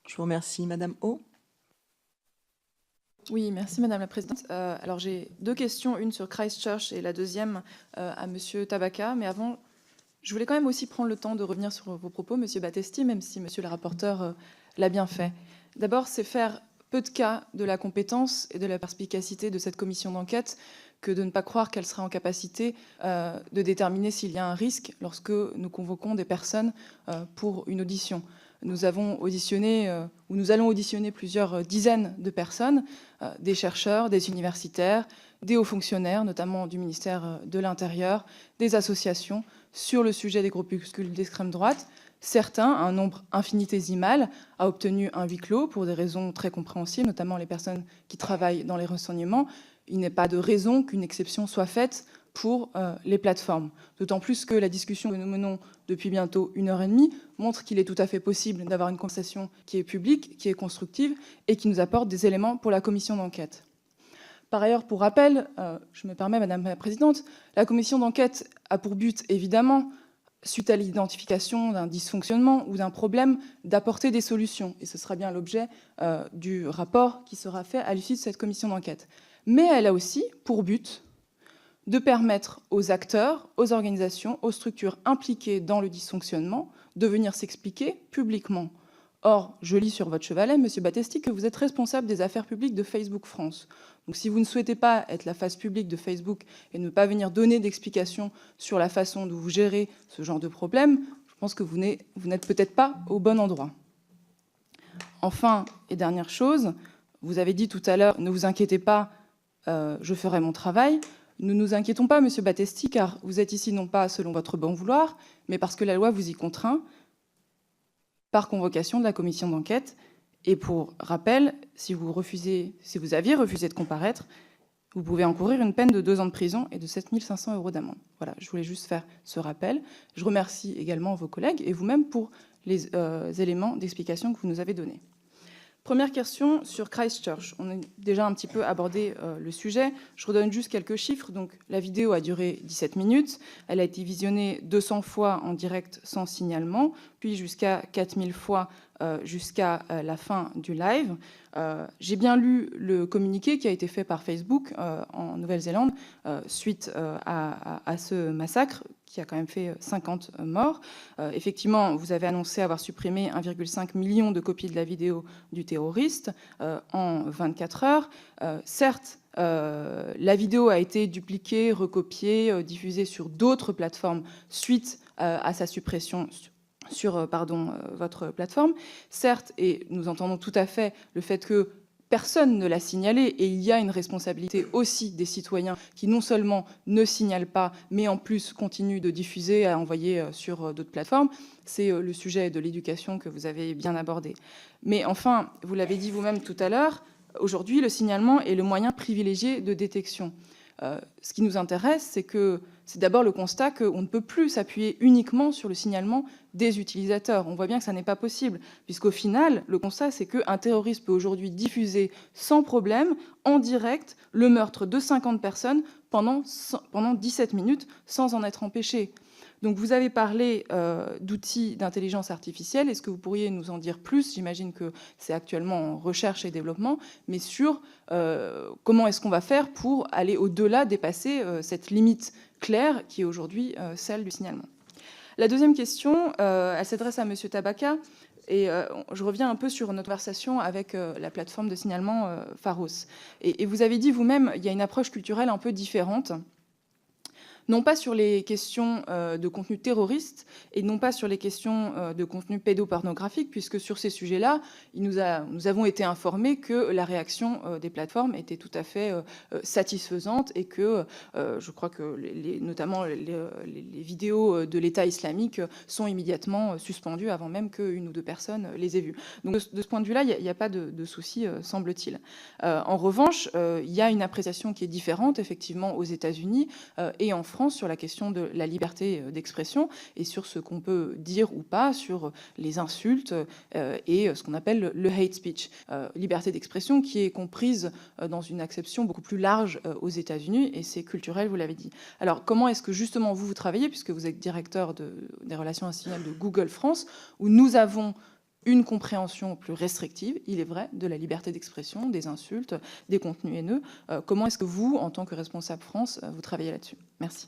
Je vous remercie. Madame O. Oui, merci Madame la Présidente. Alors j'ai deux questions, une sur Christchurch et la deuxième à Monsieur Tabaka. Mais avant, je voulais quand même aussi prendre le temps de revenir sur vos propos, Monsieur Battesti, même si Monsieur le rapporteur l'a bien fait. D'abord, c'est faire peu de cas de la compétence et de la perspicacité de cette commission d'enquête que de ne pas croire qu'elle sera en capacité de déterminer s'il y a un risque lorsque nous convoquons des personnes pour une audition. Nous avons auditionné, ou nous allons auditionner plusieurs dizaines de personnes, des chercheurs, des universitaires, des hauts fonctionnaires, notamment du ministère de l'Intérieur, des associations, sur le sujet des groupuscules d'extrême droite. Certains, un nombre infinitésimal, a obtenu un huis clos pour des raisons très compréhensibles, notamment les personnes qui travaillent dans les renseignements. Il n'est pas de raison qu'une exception soit faite pour les plateformes. D'autant plus que la discussion que nous menons depuis bientôt 1h30 montre qu'il est tout à fait possible d'avoir une conversation qui est publique, qui est constructive et qui nous apporte des éléments pour la commission d'enquête. Par ailleurs, pour rappel, je me permets, Madame la Présidente, la commission d'enquête a pour but, évidemment, suite à l'identification d'un dysfonctionnement ou d'un problème, d'apporter des solutions. Et ce sera bien l'objet du rapport qui sera fait à l'issue de cette commission d'enquête. Mais elle a aussi pour but de permettre aux acteurs, aux organisations, aux structures impliquées dans le dysfonctionnement de venir s'expliquer publiquement. Or, je lis sur votre chevalet, Monsieur Battesti, que vous êtes responsable des affaires publiques de Facebook France. Donc si vous ne souhaitez pas être la face publique de Facebook et ne pas venir donner d'explications sur la façon dont vous gérez ce genre de problème, je pense que vous n'êtes peut-être pas au bon endroit. Enfin, et dernière chose, vous avez dit tout à l'heure, ne vous inquiétez pas, je ferai mon travail. Ne nous inquiétons pas, Monsieur Battesti, car vous êtes ici non pas selon votre bon vouloir, mais parce que la loi vous y contraint, par convocation de la commission d'enquête. Et pour rappel, si vous aviez refusé de comparaître, vous pouvez encourir une peine de 2 ans de prison et de 7 500 € d'amende. Voilà, je voulais juste faire ce rappel. Je remercie également vos collègues et vous-même pour les éléments d'explication que vous nous avez donnés. Première question sur Christchurch. On a déjà un petit peu abordé le sujet. Je redonne juste quelques chiffres. Donc, la vidéo a duré 17 minutes. Elle a été visionnée 200 fois en direct sans signalement, puis jusqu'à 4000 fois jusqu'à la fin du live. J'ai bien lu le communiqué qui a été fait par Facebook en Nouvelle-Zélande suite à ce massacre qui a quand même fait 50 morts. Effectivement, vous avez annoncé avoir supprimé 1,5 million de copies de la vidéo du terroriste en 24 heures. Certes, la vidéo a été dupliquée, recopiée, diffusée sur d'autres plateformes suite à sa suppression sur votre plateforme. Certes, et nous entendons tout à fait le fait que personne ne l'a signalé, et il y a une responsabilité aussi des citoyens qui non seulement ne signalent pas, mais en plus continuent de diffuser, à envoyer sur d'autres plateformes. C'est le sujet de l'éducation que vous avez bien abordé. Mais enfin, vous l'avez dit vous-même tout à l'heure, aujourd'hui, le signalement est le moyen privilégié de détection. Ce qui nous intéresse, c'est d'abord le constat qu'on ne peut plus s'appuyer uniquement sur le signalement des utilisateurs. On voit bien que ça n'est pas possible, puisqu'au final, le constat, c'est qu'un terroriste peut aujourd'hui diffuser sans problème, en direct, le meurtre de 50 personnes pendant 17 minutes sans en être empêché. Donc vous avez parlé d'outils d'intelligence artificielle. Est-ce que vous pourriez nous en dire plus? J'imagine que c'est actuellement en recherche et développement, mais sur comment est-ce qu'on va faire pour aller au-delà, dépasser cette limite claire qui est aujourd'hui celle du signalement. La deuxième question, elle s'adresse à M. Tabaka, et je reviens un peu sur notre conversation avec la plateforme de signalement Pharos. Et vous avez dit vous-même, il y a une approche culturelle un peu différente, non pas sur les questions de contenu terroriste et non pas sur les questions de contenu pédopornographique, puisque sur ces sujets-là, nous avons été informés que la réaction des plateformes était tout à fait satisfaisante et que je crois que notamment les vidéos de l'État islamique sont immédiatement suspendues avant même qu'une ou deux personnes les aient vues. Donc de ce point de vue-là, il n'y a pas de souci, semble-t-il. En revanche, il y a une appréciation qui est différente, effectivement, aux États-Unis et en France sur la question de la liberté d'expression et sur ce qu'on peut dire ou pas sur les insultes et ce qu'on appelle le hate speech. Liberté d'expression qui est comprise dans une acception beaucoup plus large aux États-Unis et c'est culturel, vous l'avez dit. Alors comment est-ce que justement vous travaillez, puisque vous êtes directeur des relations institutionnelles de Google France, où nous avons une compréhension plus restrictive, il est vrai, de la liberté d'expression, des insultes, des contenus haineux. Comment est-ce que vous, en tant que responsable France, vous travaillez là-dessus? Merci.